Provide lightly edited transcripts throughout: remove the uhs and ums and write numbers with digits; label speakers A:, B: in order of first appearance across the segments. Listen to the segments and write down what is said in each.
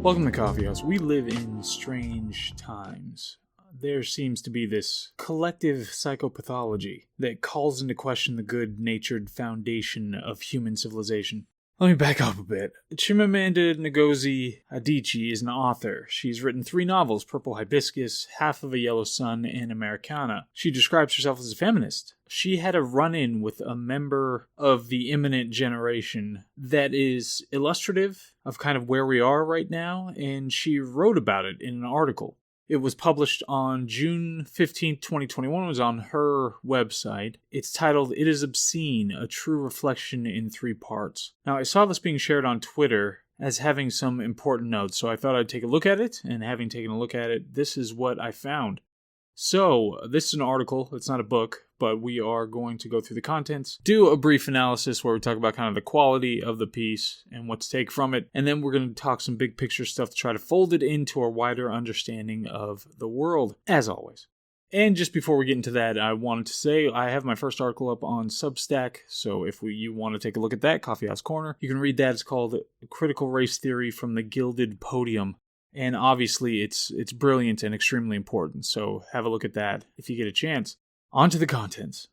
A: Welcome to Coffee House. We live in strange times. There seems to be this collective psychopathology that calls into question the good-natured foundation of human civilization. Let me back up a bit. Chimamanda Ngozi Adichie is an author. She's written 3 novels, Purple Hibiscus, Half of a Yellow Sun, and Americana. She describes herself as a feminist. She had a run-in with a member of the imminent generation that is illustrative of kind of where we are right now, and she wrote about it in an article. It was published on June 15th, 2021. It was on her website. It's titled, "It is Obscene, a True Reflection in 3 Parts." Now, I saw this being shared on Twitter as having some important notes, so I thought I'd take a look at it, and having taken a look at it, this is what I found. So, this is an article, it's not a book, but we are going to go through the contents, do a brief analysis where we talk about kind of the quality of the piece and what to take from it, and then we're going to talk some big picture stuff to try to fold it into a wider understanding of the world, as always. And just before we get into that, I wanted to say I have my first article up on Substack, so if you want to take a look at that, Coffee House Corner, you can read that. It's called Critical Race Theory from the Gilded Podium. And obviously, it's brilliant and extremely important, so have a look at that if you get a chance. On to the contents.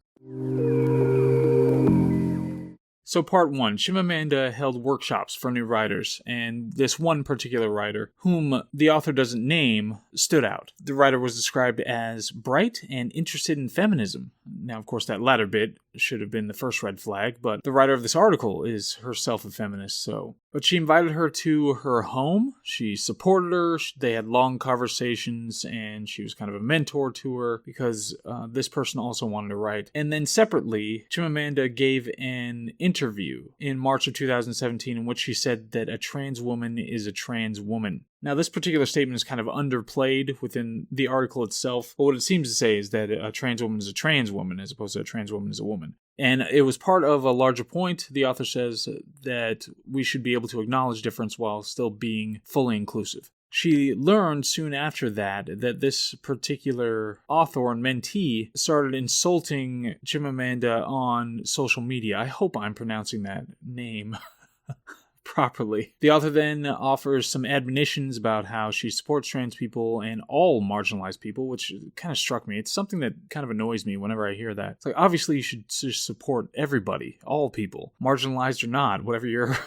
A: So part 1, Chimamanda held workshops for new writers, and this one particular writer, whom the author doesn't name, stood out. The writer was described as bright and interested in feminism. Now, of course, that latter bit should have been the first red flag, but the writer of this article is herself a feminist, so... But she invited her to her home, she supported her, they had long conversations, and she was kind of a mentor to her, because this person also wanted to write. And then separately, Chimamanda gave an interview in March of 2017 in which she said that a trans woman is a trans woman. Now, this particular statement is kind of underplayed within the article itself, but what it seems to say is that a trans woman is a trans woman as opposed to a trans woman is a woman. And it was part of a larger point. The author says that we should be able to acknowledge difference while still being fully inclusive. She learned soon after that this particular author and mentee started insulting Chimamanda on social media. I hope I'm pronouncing that name properly. The author then offers some admonitions about how she supports trans people and all marginalized people, which kind of struck me. It's something that kind of annoys me whenever I hear that. It's like, obviously you should just support everybody, all people, marginalized or not, whatever your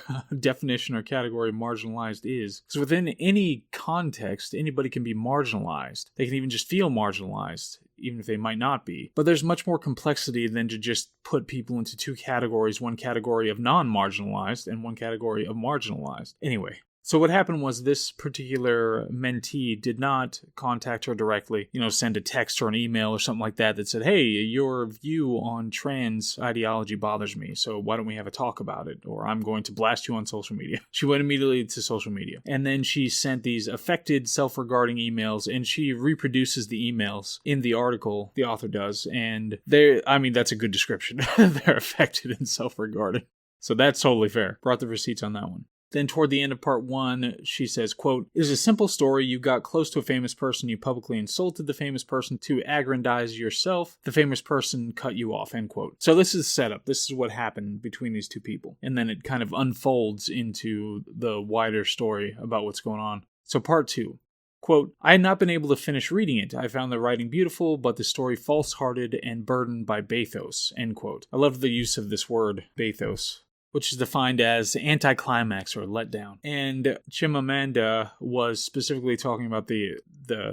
A: definition or category of marginalized is. Because within any context, anybody can be marginalized. They can even just feel marginalized, even if they might not be. But there's much more complexity than to just put people into 2 categories, one category of non-marginalized and one category of marginalized. Anyway, so what happened was this particular mentee did not contact her directly, send a text or an email or something like that said, hey, your view on trans ideology bothers me, so why don't we have a talk about it? Or I'm going to blast you on social media. She went immediately to social media. And then she sent these affected, self-regarding emails, and she reproduces the emails in the article, the author does, and that's a good description. They're affected and self-regarding. So that's totally fair. Brought the receipts on that one. Then toward the end of part 1, she says, quote, "It is a simple story. You got close to a famous person. You publicly insulted the famous person to aggrandize yourself. The famous person cut you off," end quote. So this is setup. This is what happened between these 2 people. And then it kind of unfolds into the wider story about what's going on. So part 2. Quote, "I had not been able to finish reading it. I found the writing beautiful, but the story false-hearted and burdened by bathos," end quote. I love the use of this word, bathos, which is defined as anticlimax or letdown. And Chimamanda was specifically talking about the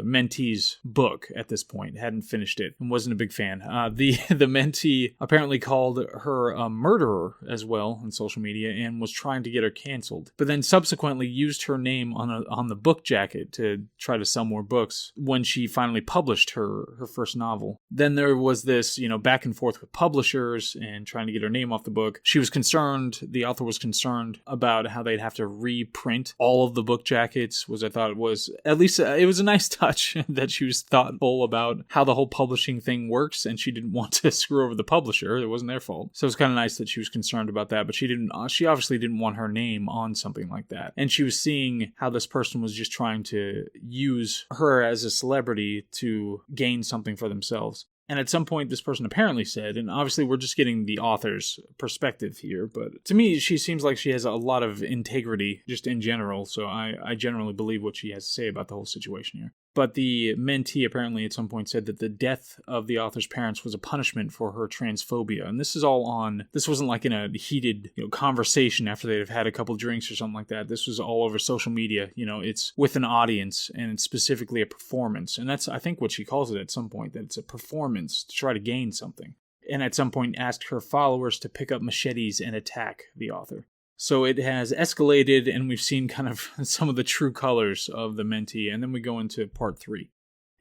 A: mentee's book at this point, hadn't finished it, and wasn't a big fan. The mentee apparently called her a murderer as well on social media and was trying to get her canceled, but then subsequently used her name on the book jacket to try to sell more books when she finally published her first novel. Then there was this, back and forth with publishers and trying to get her name off the book. She was concerned, the author was concerned about how they'd have to reprint all of the book jackets, I thought it was, at least it was a nice touch that she was thoughtful about how the whole publishing thing works, and she didn't want to screw over the publisher. It wasn't their fault. So it was kind of nice that she was concerned about that, but she obviously didn't want her name on something like that. And she was seeing how this person was just trying to use her as a celebrity to gain something for themselves. And at some point, this person apparently said, and obviously we're just getting the author's perspective here, but to me, she seems like she has a lot of integrity just in general, so I generally believe what she has to say about the whole situation here. But the mentee apparently at some point said that the death of the author's parents was a punishment for her transphobia. And this wasn't like in a heated conversation after they'd have had a couple drinks or something like that. This was all over social media. It's with an audience, and it's specifically a performance. And that's, I think, what she calls it at some point, that it's a performance to try to gain something. And at some point asked her followers to pick up machetes and attack the author. So it has escalated, and we've seen kind of some of the true colors of the mentee, and then we go into part 3.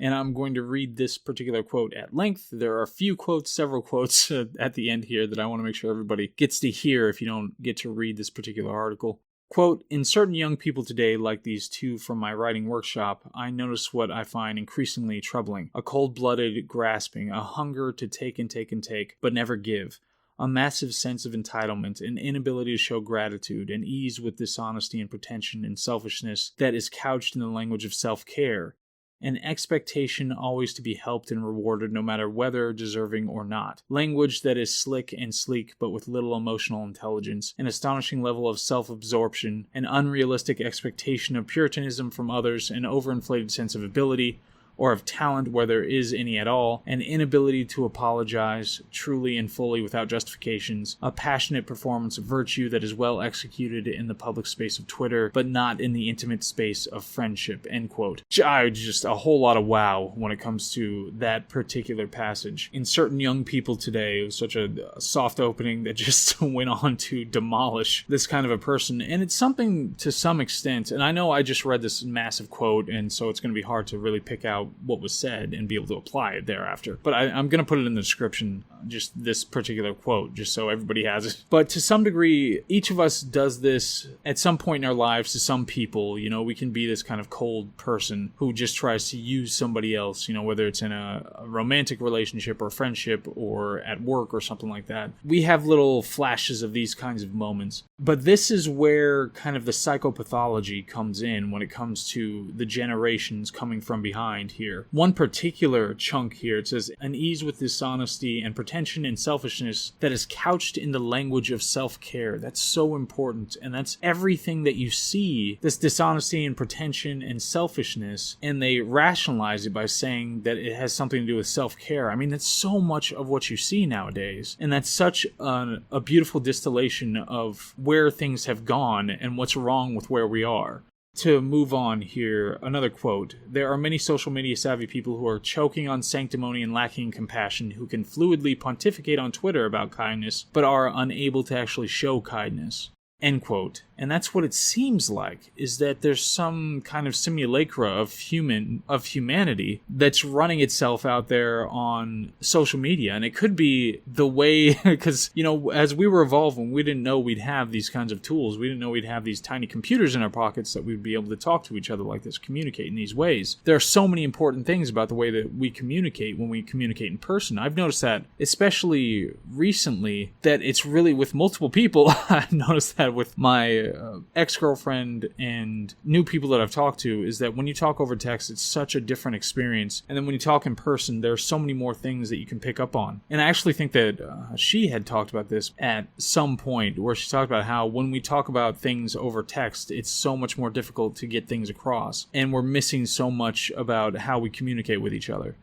A: And I'm going to read this particular quote at length. There are a few quotes, several quotes at the end here that I want to make sure everybody gets to hear if you don't get to read this particular article. Quote, "In certain young people today, like these two from my writing workshop, I notice what I find increasingly troubling. A cold-blooded grasping, a hunger to take and take and take, but never give. A massive sense of entitlement, an inability to show gratitude, an ease with dishonesty and pretension and selfishness that is couched in the language of self-care. An expectation always to be helped and rewarded no matter whether deserving or not. Language that is slick and sleek but with little emotional intelligence. An astonishing level of self-absorption. An unrealistic expectation of puritanism from others. An overinflated sense of ability or of talent where there is any at all, an inability to apologize truly and fully without justifications, a passionate performance of virtue that is well executed in the public space of Twitter, but not in the intimate space of friendship," end quote. Just a whole lot of wow when it comes to that particular passage. In certain young people today, it was such a soft opening that just went on to demolish this kind of a person, and it's something to some extent, and I know I just read this massive quote, and so it's going to be hard to really pick out what was said and be able to apply it thereafter. But I'm going to put it in the description, just this particular quote, just so everybody has it. But to some degree, each of us does this at some point in our lives to some people. We can be this kind of cold person who just tries to use somebody else, whether it's in a romantic relationship or friendship or at work or something like that. We have little flashes of these kinds of moments. But this is where kind of the psychopathology comes in when it comes to the generations coming from behind here. One particular chunk here, it says, "An ease with dishonesty and pretension and selfishness that is couched in the language of self-care." That's so important, and that's everything that you see, this dishonesty and pretension and selfishness, and they rationalize it by saying that it has something to do with self-care. I mean, that's so much of what you see nowadays, and that's such a beautiful distillation of where things have gone and what's wrong with where we are. To move on here, another quote. "There are many social media savvy people who are choking on sanctimony and lacking compassion, who can fluidly pontificate on Twitter about kindness, but are unable to actually show kindness." End quote. And that's what it seems like, is that there's some kind of simulacra of humanity that's running itself out there on social media. And it could be the way, because, as we were evolving, we didn't know we'd have these kinds of tools. We didn't know we'd have these tiny computers in our pockets that we'd be able to talk to each other like this, communicate in these ways. There are so many important things about the way that we communicate when we communicate in person. I've noticed that, especially recently, that it's really with multiple people. I've noticed that with my ex-girlfriend and new people that I've talked to, is that when you talk over text, it's such a different experience. And then when you talk in person, there are so many more things that you can pick up on. And I actually think that she had talked about this at some point, where she talked about how when we talk about things over text, it's so much more difficult to get things across. And we're missing so much about how we communicate with each other.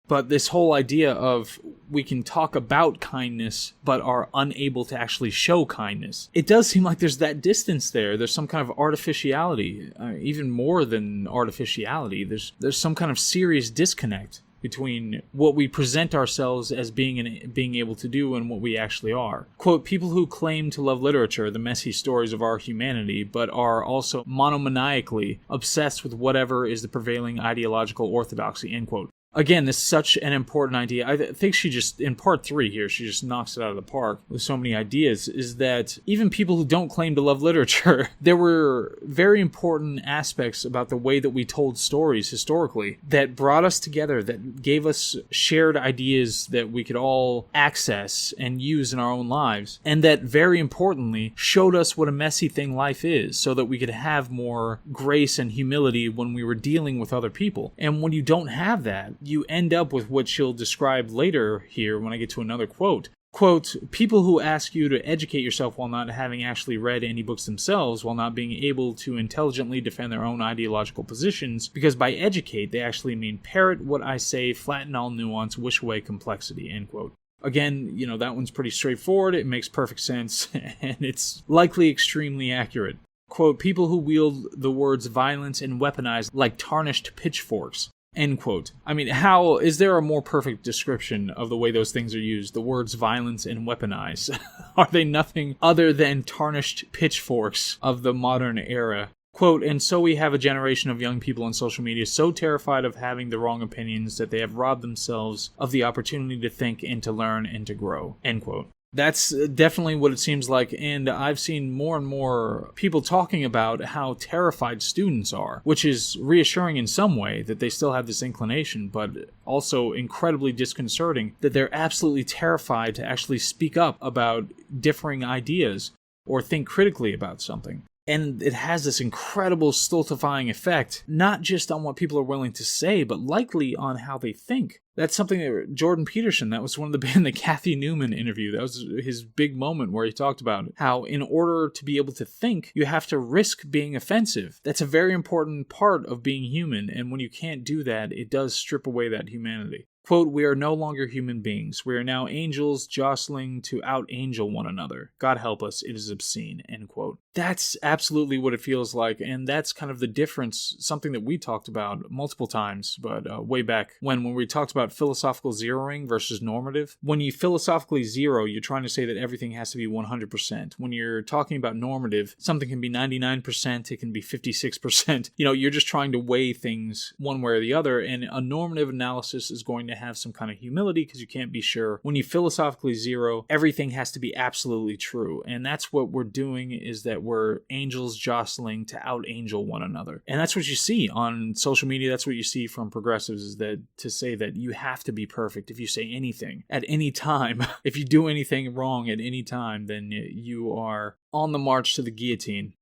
A: But this whole idea of we can talk about kindness but are unable to actually show kindness, it does seem like there's that distance there. There's some kind of artificiality, even more than artificiality. There's some kind of serious disconnect between what we present ourselves as being able to do and what we actually are. Quote, "People who claim to love literature, the messy stories of our humanity, but are also monomaniacally obsessed with whatever is the prevailing ideological orthodoxy," end quote. Again, this is such an important idea. I think she just, in part 3 here, she just knocks it out of the park with so many ideas, is that even people who don't claim to love literature, there were very important aspects about the way that we told stories historically that brought us together, that gave us shared ideas that we could all access and use in our own lives, and that, very importantly, showed us what a messy thing life is, so that we could have more grace and humility when we were dealing with other people. And when you don't have that, you end up with what she'll describe later here when I get to another quote. Quote, people who ask you to educate yourself while not having actually read any books themselves, while not being able to intelligently defend their own ideological positions, because by educate, they actually mean parrot what I say, flatten all nuance, wish away complexity, end quote. Again, that one's pretty straightforward, it makes perfect sense, and it's likely extremely accurate. Quote, people who wield the words violence and weaponize like tarnished pitchforks. End quote. I mean, how is there a more perfect description of the way those things are used? The words violence and weaponize. Are they nothing other than tarnished pitchforks of the modern era? Quote, and so we have a generation of young people on social media so terrified of having the wrong opinions that they have robbed themselves of the opportunity to think and to learn and to grow. End quote. That's definitely what it seems like, and I've seen more and more people talking about how terrified students are, which is reassuring in some way that they still have this inclination, but also incredibly disconcerting that they're absolutely terrified to actually speak up about differing ideas or think critically about something. And it has this incredible stultifying effect, not just on what people are willing to say, but likely on how they think. That's something that Jordan Peterson, that was one of in the Kathy Newman interview, that was his big moment where he talked about how in order to be able to think, you have to risk being offensive. That's a very important part of being human, and when you can't do that, it does strip away that humanity. Quote, we are no longer human beings. We are now angels jostling to out-angel one another. God help us, it is obscene, end quote. That's absolutely what it feels like, and that's kind of the difference, something that we talked about multiple times, but way back when we talked about philosophical zeroing versus normative. When you philosophically zero, you're trying to say that everything has to be 100%. When you're talking about normative, something can be 99%, it can be 56%. You're just trying to weigh things one way or the other, and a normative analysis is going to have some kind of humility because you can't be sure. When you philosophically zero, everything has to be absolutely true. And that's what we're doing, is that we're angels jostling to out-angel one another. And that's what you see on social media. That's what you see from progressives, is that to say that you have to be perfect if you say anything at any time. If you do anything wrong at any time, then you are on the march to the guillotine.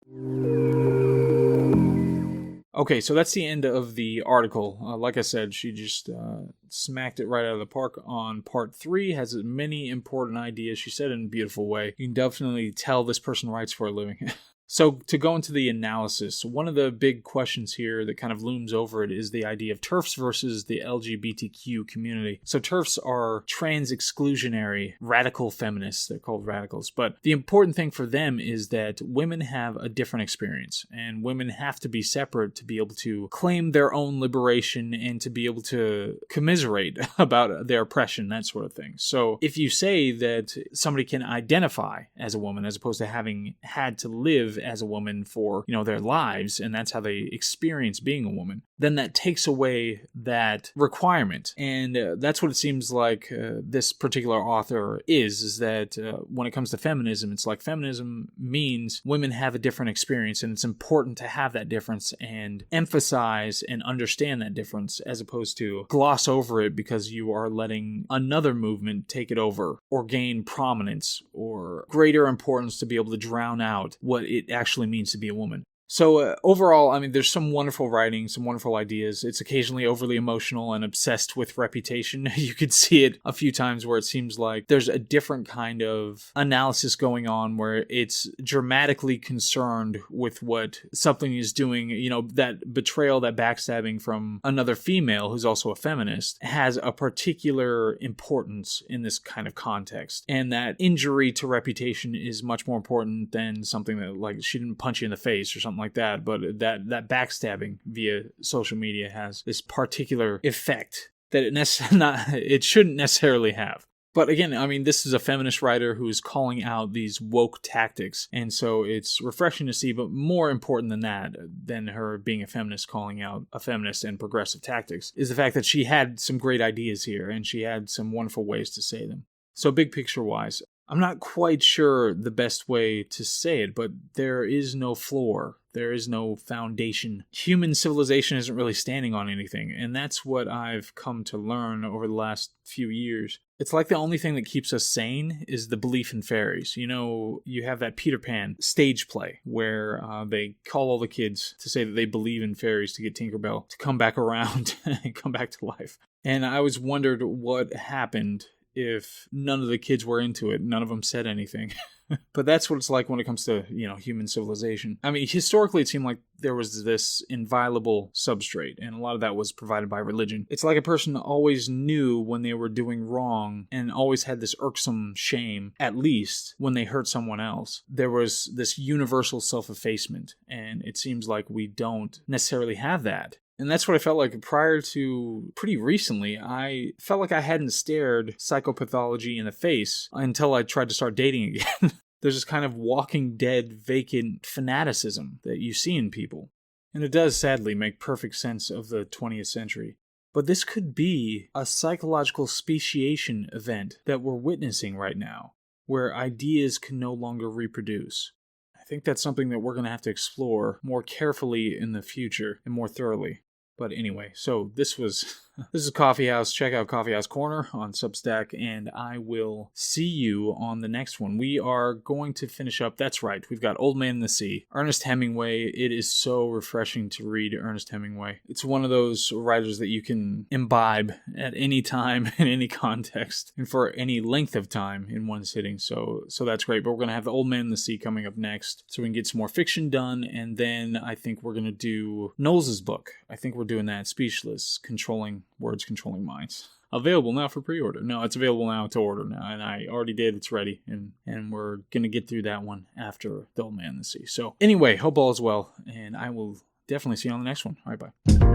A: Okay, so that's the end of the article. Like I said, she just smacked it right out of the park on part 3. Has many important ideas. She said it in a beautiful way. You can definitely tell this person writes for a living. So to go into the analysis, one of the big questions here that kind of looms over it is the idea of TERFs versus the LGBTQ community. So TERFs are trans-exclusionary radical feminists. They're called radicals. But the important thing for them is that women have a different experience, and women have to be separate to be able to claim their own liberation and to be able to commiserate about their oppression, that sort of thing. So if you say that somebody can identify as a woman as opposed to having had to live as a woman for, their lives, and that's how they experience being a woman, then that takes away that requirement. And that's what it seems like this particular author is that when it comes to feminism, it's like feminism means women have a different experience, and it's important to have that difference and emphasize and understand that difference, as opposed to gloss over it because you are letting another movement take it over or gain prominence or greater importance to be able to drown out what it actually means to be a woman. So overall, there's some wonderful writing, some wonderful ideas. It's occasionally overly emotional and obsessed with reputation. You could see it a few times where it seems like there's a different kind of analysis going on where it's dramatically concerned with what something is doing. That betrayal, that backstabbing from another female who's also a feminist has a particular importance in this kind of context. And that injury to reputation is much more important than something that, like, she didn't punch you in the face or something like that, but that backstabbing via social media has this particular effect that it shouldn't necessarily have. But again, this is a feminist writer who's calling out these woke tactics, and so it's refreshing to see, but more important than that, than her being a feminist calling out a feminist and progressive tactics, is the fact that she had some great ideas here, and she had some wonderful ways to say them. So big picture-wise, I'm not quite sure the best way to say it, but there is no floor. There is no foundation. Human civilization isn't really standing on anything, and that's what I've come to learn over the last few years. It's like the only thing that keeps us sane is the belief in fairies. You have that Peter Pan stage play where they call all the kids to say that they believe in fairies to get Tinkerbell to come back around and come back to life. And I always wondered what happened if none of the kids were into it. None of them said anything. But that's what it's like when it comes to, human civilization. I mean, historically, it seemed like there was this inviolable substrate, and a lot of that was provided by religion. It's like a person always knew when they were doing wrong and always had this irksome shame, at least when they hurt someone else. There was this universal self-effacement, and it seems like we don't necessarily have that. And that's what I felt like prior to pretty recently. I felt like I hadn't stared psychopathology in the face until I tried to start dating again. There's this kind of Walking Dead vacant fanaticism that you see in people. And it does sadly make perfect sense of the 20th century. But this could be a psychological speciation event that we're witnessing right now, where ideas can no longer reproduce. I think that's something that we're going to have to explore more carefully in the future and more thoroughly. But anyway, so this is Coffee House. Check out Coffee House Corner on Substack, and I will see you on the next one. We are going to finish up, that's right, we've got Old Man in the Sea. Ernest Hemingway. It is so refreshing to read Ernest Hemingway. It's one of those writers that you can imbibe at any time, in any context, and for any length of time in one sitting. So that's great. But we're going to have the Old Man in the Sea coming up next, so we can get some more fiction done, and then I think we're going to do Knowles' book. I think we're doing that, Speechless, Controlling Words, Controlling Minds. Available now for pre-order. No, it's available now to order now, and I already did. It's ready, and we're going to get through that one after The Old Man in the Sea. So anyway, hope all is well, and I will definitely see you on the next one. All right, bye.